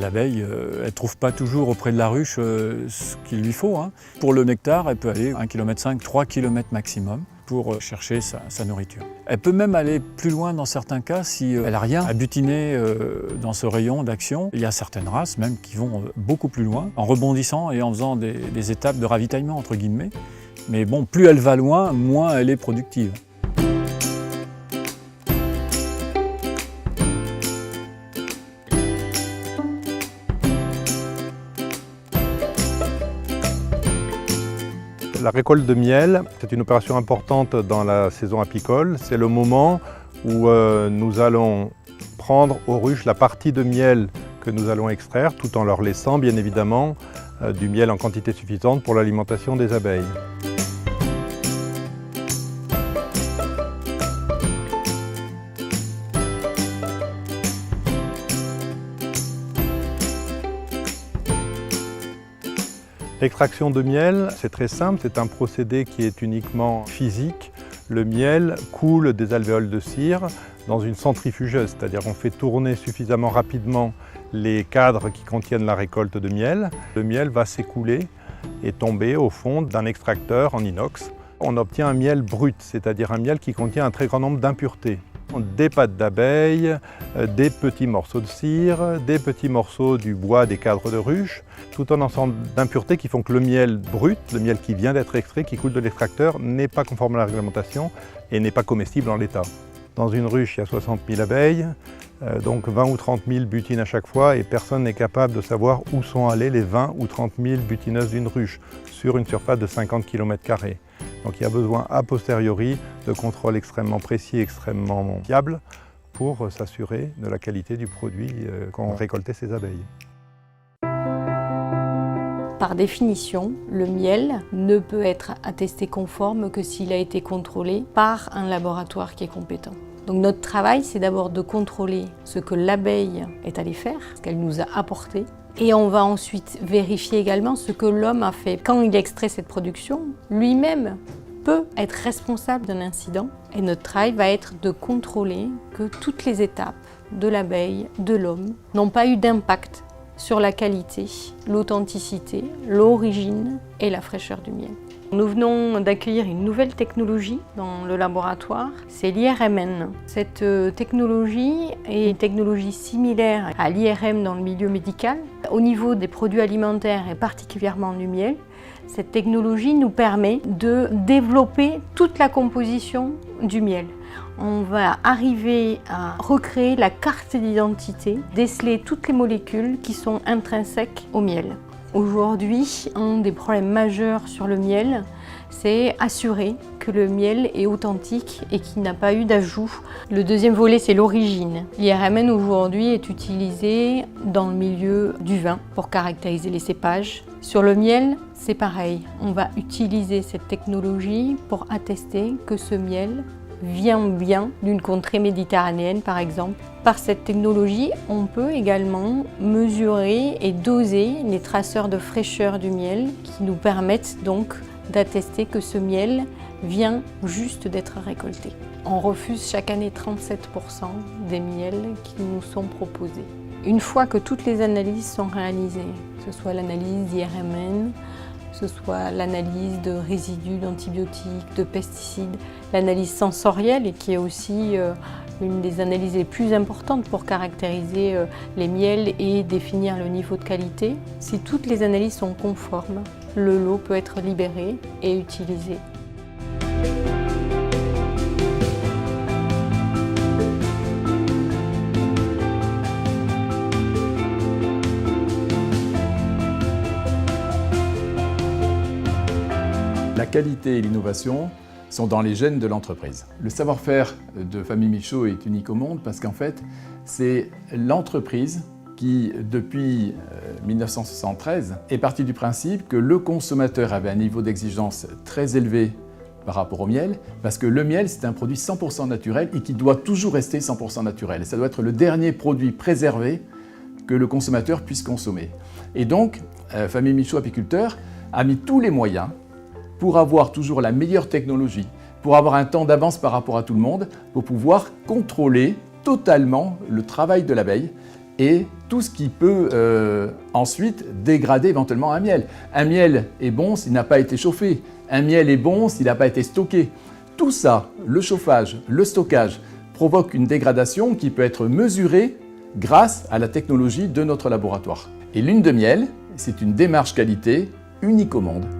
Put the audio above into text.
L'abeille, elle ne trouve pas toujours auprès de la ruche ce qu'il lui faut. Pour le nectar, elle peut aller 1,5 km, 3 km maximum pour chercher sa nourriture. Elle peut même aller plus loin dans certains cas si elle n'a rien à butiner dans ce rayon d'action. Il y a certaines races même qui vont beaucoup plus loin en rebondissant et en faisant des étapes de ravitaillement entre guillemets. Mais bon, plus elle va loin, moins elle est productive. La récolte de miel, c'est une opération importante dans la saison apicole. C'est le moment où nous allons prendre aux ruches la partie de miel que nous allons extraire, tout en leur laissant bien évidemment du miel en quantité suffisante pour l'alimentation des abeilles. L'extraction de miel, c'est très simple, c'est un procédé qui est uniquement physique. Le miel coule des alvéoles de cire dans une centrifugeuse, c'est-à-dire on fait tourner suffisamment rapidement les cadres qui contiennent la récolte de miel. Le miel va s'écouler et tomber au fond d'un extracteur en inox. On obtient un miel brut, c'est-à-dire un miel qui contient un très grand nombre d'impuretés. Des pâtes d'abeilles, des petits morceaux de cire, des petits morceaux du bois des cadres de ruche, tout un ensemble d'impuretés qui font que le miel brut, le miel qui vient d'être extrait, qui coule de l'extracteur, n'est pas conforme à la réglementation et n'est pas comestible en l'état. Dans une ruche, il y a 60 000 abeilles, donc 20 ou 30 000 butinent à chaque fois et personne n'est capable de savoir où sont allées les 20 ou 30 000 butineuses d'une ruche sur une surface de 50 km². Donc il y a besoin a posteriori de contrôles extrêmement précis, extrêmement fiables pour s'assurer de la qualité du produit qu'ont récolté ces abeilles. Par définition, le miel ne peut être attesté conforme que s'il a été contrôlé par un laboratoire qui est compétent. Donc notre travail, c'est d'abord de contrôler ce que l'abeille est allée faire, ce qu'elle nous a apporté. Et on va ensuite vérifier également ce que l'homme a fait. Quand il extrait cette production, lui-même peut être responsable d'un incident. Et notre travail va être de contrôler que toutes les étapes de l'abeille, de l'homme, n'ont pas eu d'impact sur la qualité, l'authenticité, l'origine et la fraîcheur du miel. Nous venons d'accueillir une nouvelle technologie dans le laboratoire, c'est l'IRMN. Cette technologie est une technologie similaire à l'IRM dans le milieu médical. Au niveau des produits alimentaires et particulièrement du miel, cette technologie nous permet de développer toute la composition du miel. On va arriver à recréer la carte d'identité, déceler toutes les molécules qui sont intrinsèques au miel. Aujourd'hui, un des problèmes majeurs sur le miel, c'est assurer que le miel est authentique et qu'il n'a pas eu d'ajout. Le deuxième volet, c'est l'origine. L'IRMN aujourd'hui est utilisé dans le milieu du vin pour caractériser les cépages. Sur le miel, c'est pareil. On va utiliser cette technologie pour attester que ce miel vient bien d'une contrée méditerranéenne par exemple. Par cette technologie, on peut également mesurer et doser les traceurs de fraîcheur du miel qui nous permettent donc d'attester que ce miel vient juste d'être récolté. On refuse chaque année 37% des miels qui nous sont proposés. Une fois que toutes les analyses sont réalisées, que ce soit l'analyse d'IRMN, que ce soit l'analyse de résidus d'antibiotiques, de pesticides, l'analyse sensorielle et qui est aussi une des analyses les plus importantes pour caractériser les miels et définir le niveau de qualité. Si toutes les analyses sont conformes, le lot peut être libéré et utilisé. La qualité et l'innovation sont dans les gènes de l'entreprise. Le savoir-faire de Famille Michaud est unique au monde parce qu'en fait, c'est l'entreprise qui, depuis 1973, est partie du principe que le consommateur avait un niveau d'exigence très élevé par rapport au miel, parce que le miel, c'est un produit 100% naturel et qui doit toujours rester 100% naturel. Et ça doit être le dernier produit préservé que le consommateur puisse consommer. Et donc, Famille Michaud Apiculteur a mis tous les moyens pour avoir toujours la meilleure technologie, pour avoir un temps d'avance par rapport à tout le monde, pour pouvoir contrôler totalement le travail de l'abeille et tout ce qui peut ensuite dégrader éventuellement un miel. Un miel est bon s'il n'a pas été chauffé. Un miel est bon s'il n'a pas été stocké. Tout ça, le chauffage, le stockage, provoque une dégradation qui peut être mesurée grâce à la technologie de notre laboratoire. Et Lune de miel, c'est une démarche qualité unique au monde.